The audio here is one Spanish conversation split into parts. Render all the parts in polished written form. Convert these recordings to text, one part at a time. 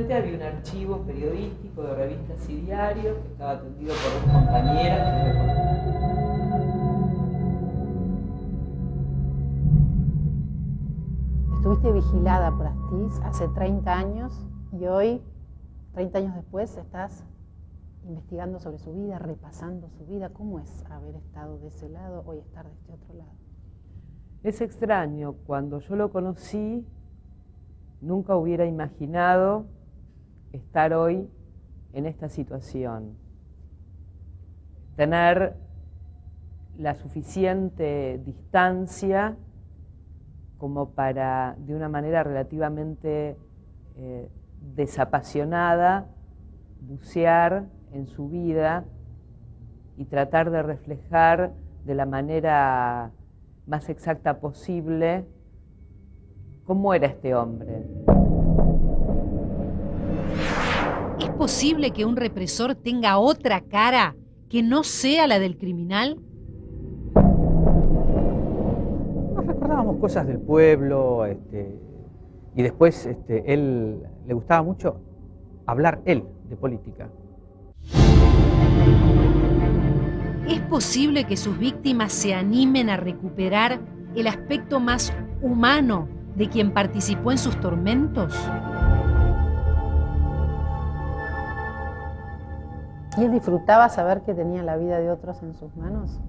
frente había un archivo periodístico de revistas y diarios que estaba atendido por dos compañeras. Estuviste vigilada por Astiz hace 30 años y hoy, 30 años después, estás investigando sobre su vida, repasando su vida. ¿Cómo es haber estado de ese lado, hoy estar de este otro lado? Es extraño, cuando yo lo conocí, nunca hubiera imaginado estar hoy en esta situación. Tener la suficiente distancia como para, de una manera relativamente desapasionada, bucear en su vida y tratar de reflejar de la manera más exacta posible cómo era este hombre. ¿Es posible que un represor tenga otra cara que no sea la del criminal? Nos recordábamos cosas del pueblo, y después él le gustaba mucho hablar él de política. ¿Es posible que sus víctimas se animen a recuperar el aspecto más humano de quien participó en sus tormentos? ¿Y él disfrutaba saber que tenía la vida de otros en sus manos?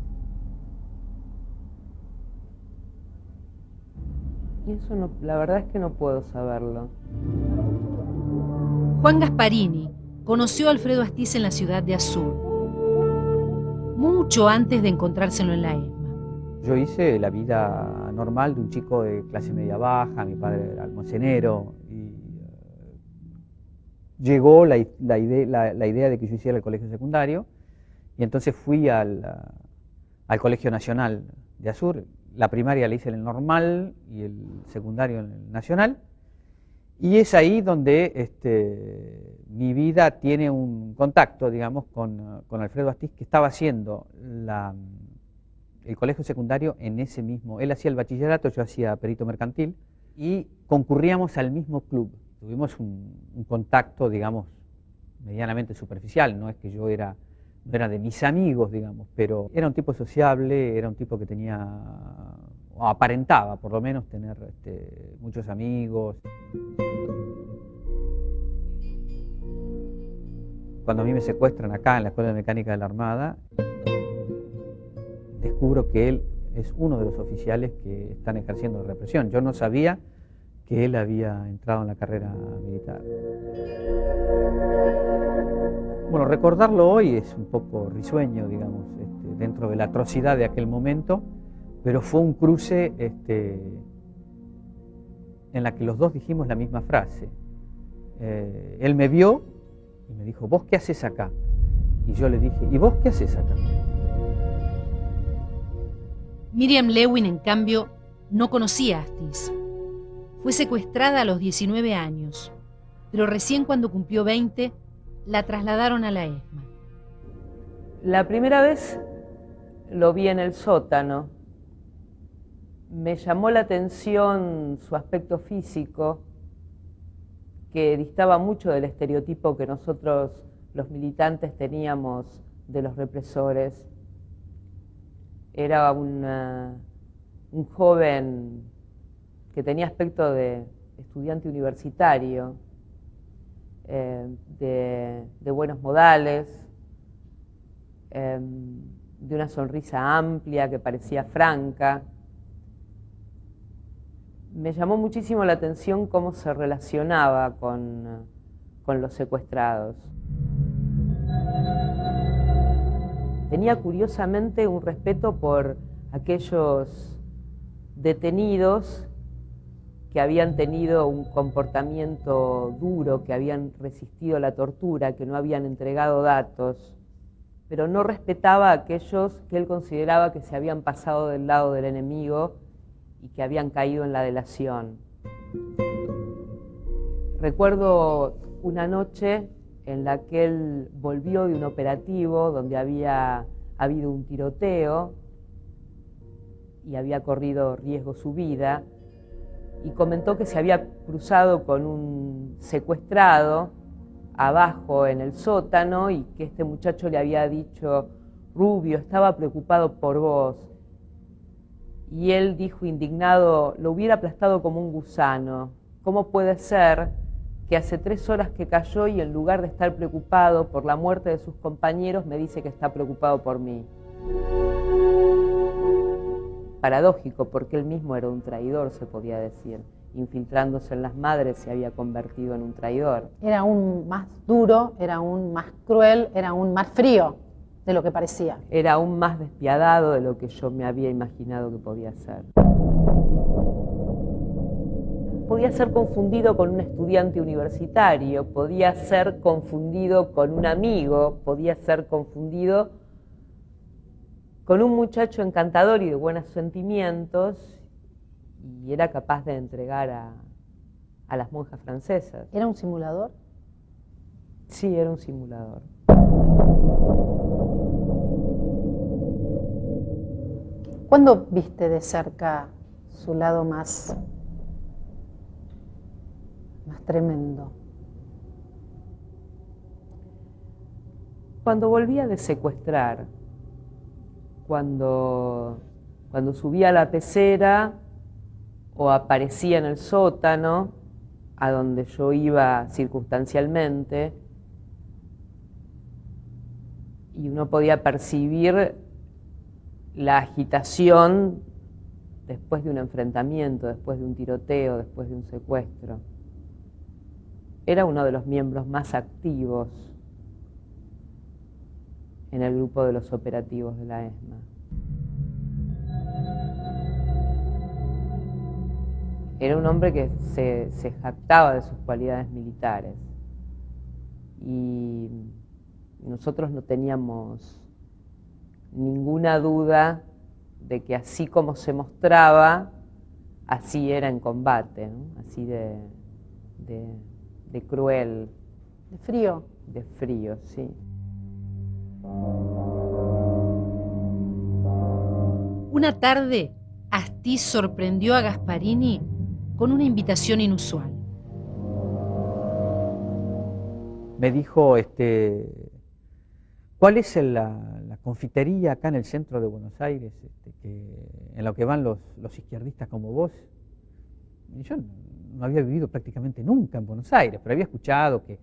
Y eso no, la verdad es que no puedo saberlo. Juan Gasparini conoció a Alfredo Astiz en la ciudad de Azul, mucho antes de encontrárselo en la ESMA. Yo hice la vida normal de un chico de clase media baja, mi padre era almacenero, y llegó la idea de que yo hiciera el colegio secundario, y entonces fui al Colegio Nacional de Azul. La primaria la hice en el normal y el secundario en el nacional, y es ahí donde mi vida tiene un contacto, digamos, con Alfredo Astiz, que estaba haciendo el colegio secundario en ese mismo. Él hacía el bachillerato, yo hacía perito mercantil, y concurríamos al mismo club. Tuvimos un contacto, digamos, medianamente superficial. No es que yo no era de mis amigos, digamos, pero era un tipo sociable, era un tipo que tenía, o aparentaba por lo menos, tener muchos amigos. Cuando a mí me secuestran acá en la Escuela de Mecánica de la Armada, descubro que él es uno de los oficiales que están ejerciendo represión. Yo no sabía que él había entrado en la carrera militar. Bueno, recordarlo hoy es un poco risueño, digamos, dentro de la atrocidad de aquel momento, pero fue un cruce en la que los dos dijimos la misma frase. Él me vio y me dijo, ¿vos qué haces acá? Y yo le dije, ¿y vos qué haces acá? Miriam Lewin, en cambio, no conocía a Astiz. Fue secuestrada a los 19 años, pero recién cuando cumplió 20, la trasladaron a la ESMA. La primera vez lo vi en el sótano. Me llamó la atención su aspecto físico, que distaba mucho del estereotipo que nosotros, los militantes, teníamos de los represores. Era un joven que tenía aspecto de estudiante universitario, de buenos modales, de una sonrisa amplia que parecía franca. Me llamó muchísimo la atención cómo se relacionaba con los secuestrados. Tenía curiosamente un respeto por aquellos detenidos que habían tenido un comportamiento duro, que habían resistido la tortura, que no habían entregado datos, pero no respetaba a aquellos que él consideraba que se habían pasado del lado del enemigo y que habían caído en la delación. Recuerdo una noche en la que él volvió de un operativo donde había habido un tiroteo y había corrido riesgo su vida, y comentó que se había cruzado con un secuestrado abajo en el sótano y que este muchacho le había dicho: Rubio, estaba preocupado por vos. Y él dijo indignado: lo hubiera aplastado como un gusano. ¿Cómo puede ser que hace 3 horas que cayó y en lugar de estar preocupado por la muerte de sus compañeros me dice que está preocupado por mí? Paradójico, porque él mismo era un traidor, se podía decir. Infiltrándose en las madres se había convertido en un traidor. Era aún más duro, era aún más cruel, era aún más frío de lo que parecía. Era aún más despiadado de lo que yo me había imaginado que podía ser. Podía ser confundido con un estudiante universitario, podía ser confundido con un amigo, podía ser confundido con un muchacho encantador y de buenos sentimientos, y era capaz de entregar a las monjas francesas. ¿Era un simulador? Sí, era un simulador. ¿Cuándo viste de cerca su lado más tremendo? Cuando volvía de secuestrar, cuando subía a la pecera o aparecía en el sótano, a donde yo iba circunstancialmente, y uno podía percibir la agitación después de un enfrentamiento, después de un tiroteo, después de un secuestro. Era uno de los miembros más activos en el grupo de los operativos de la ESMA. Era un hombre que se jactaba de sus cualidades militares y nosotros no teníamos ninguna duda de que así como se mostraba, así era en combate, ¿no? Así de cruel. ¿De frío? De frío, sí. Una tarde, Astiz sorprendió a Gasparini con una invitación inusual. Me dijo, ¿cuál es la confitería acá en el centro de Buenos Aires en la que van los izquierdistas como vos? Y yo no había vivido prácticamente nunca en Buenos Aires, pero había escuchado que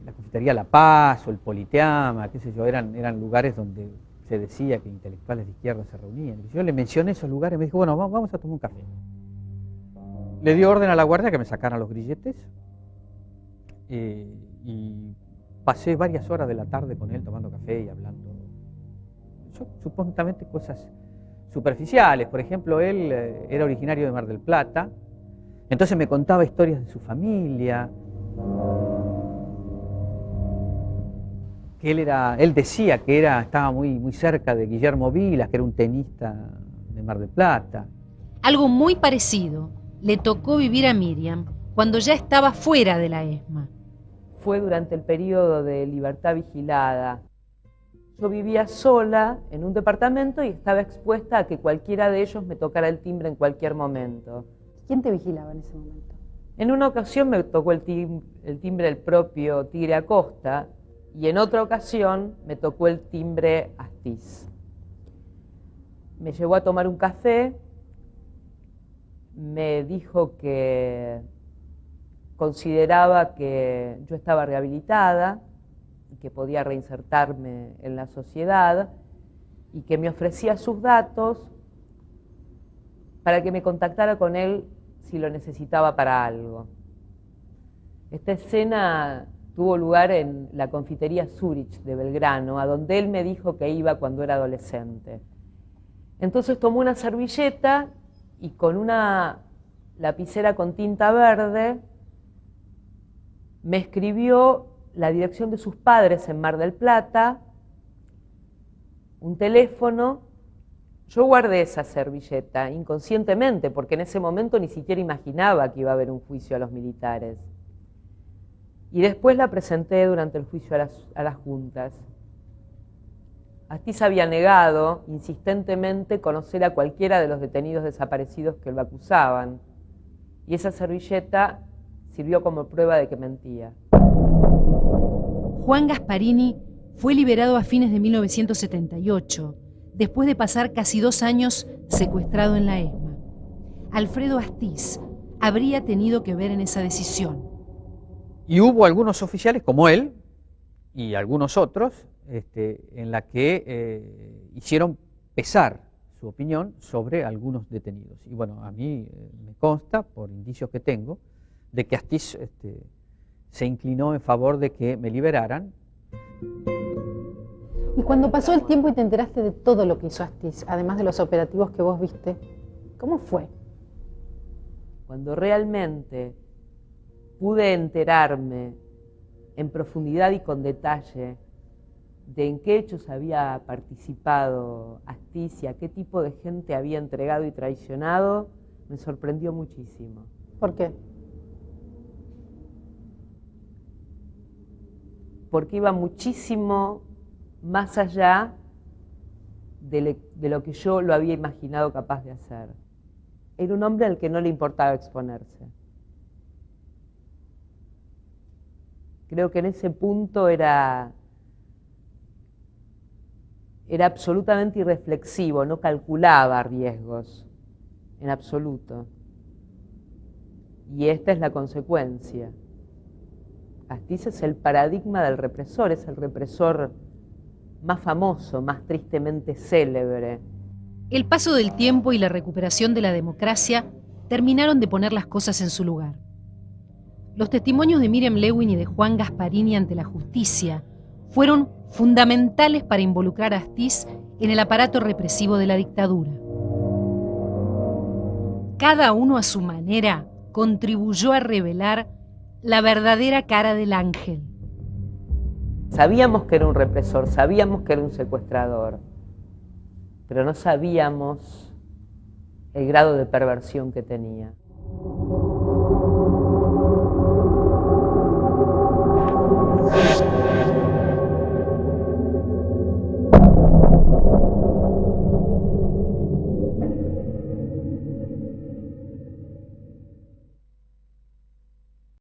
la confitería La Paz o el Politeama, qué sé yo, eran lugares donde se decía que intelectuales de izquierda se reunían. Y yo le mencioné esos lugares y me dijo, bueno, vamos a tomar un café. Le dio orden a la guardia que me sacaran los grilletes y pasé varias horas de la tarde con él tomando café y hablando. Supuestamente cosas superficiales. Por ejemplo, él era originario de Mar del Plata, entonces me contaba historias de su familia, que él decía que estaba muy cerca de Guillermo Vilas, que era un tenista de Mar del Plata. Algo muy parecido le tocó vivir a Miriam cuando ya estaba fuera de la ESMA. Fue durante el periodo de libertad vigilada. Yo vivía sola en un departamento y estaba expuesta a que cualquiera de ellos me tocara el timbre en cualquier momento. ¿Quién te vigilaba en ese momento? En una ocasión me tocó el timbre el propio Tigre Acosta y en otra ocasión me tocó el timbre Astiz. Me llevó a tomar un café, me dijo que consideraba que yo estaba rehabilitada y que podía reinsertarme en la sociedad y que me ofrecía sus datos para que me contactara con él si lo necesitaba para algo. Esta escena tuvo lugar en la confitería Zurich de Belgrano, a donde él me dijo que iba cuando era adolescente. Entonces tomó una servilleta y con una lapicera con tinta verde me escribió la dirección de sus padres en Mar del Plata, un teléfono. Yo guardé esa servilleta inconscientemente, porque en ese momento ni siquiera imaginaba que iba a haber un juicio a los militares. Y después la presenté durante el juicio a las juntas. Astiz había negado insistentemente conocer a cualquiera de los detenidos desaparecidos que lo acusaban. Y esa servilleta sirvió como prueba de que mentía. Juan Gasparini fue liberado a fines de 1978, después de pasar casi 2 años secuestrado en la ESMA. Alfredo Astiz habría tenido que ver en esa decisión. Y hubo algunos oficiales, como él, y algunos otros, en la que hicieron pesar su opinión sobre algunos detenidos. Y bueno, a mí me consta, por indicios que tengo, de que Astiz se inclinó en favor de que me liberaran. Y cuando pasó el tiempo y te enteraste de todo lo que hizo Astiz, además de los operativos que vos viste, ¿cómo fue? Cuando realmente pude enterarme en profundidad y con detalle de en qué hechos había participado Astiz y a qué tipo de gente había entregado y traicionado, me sorprendió muchísimo. ¿Por qué? Porque iba muchísimo más allá de lo que yo lo había imaginado capaz de hacer. Era un hombre al que no le importaba exponerse. Creo que en ese punto era absolutamente irreflexivo, no calculaba riesgos en absoluto. Y esta es la consecuencia. Astiz es el paradigma del represor, es el represor más famoso, más tristemente célebre. El paso del tiempo y la recuperación de la democracia terminaron de poner las cosas en su lugar. Los testimonios de Miriam Lewin y de Juan Gasparini ante la justicia fueron fundamentales para involucrar a Astiz en el aparato represivo de la dictadura. Cada uno a su manera contribuyó a revelar la verdadera cara del ángel. Sabíamos que era un represor, sabíamos que era un secuestrador, pero no sabíamos el grado de perversión que tenía.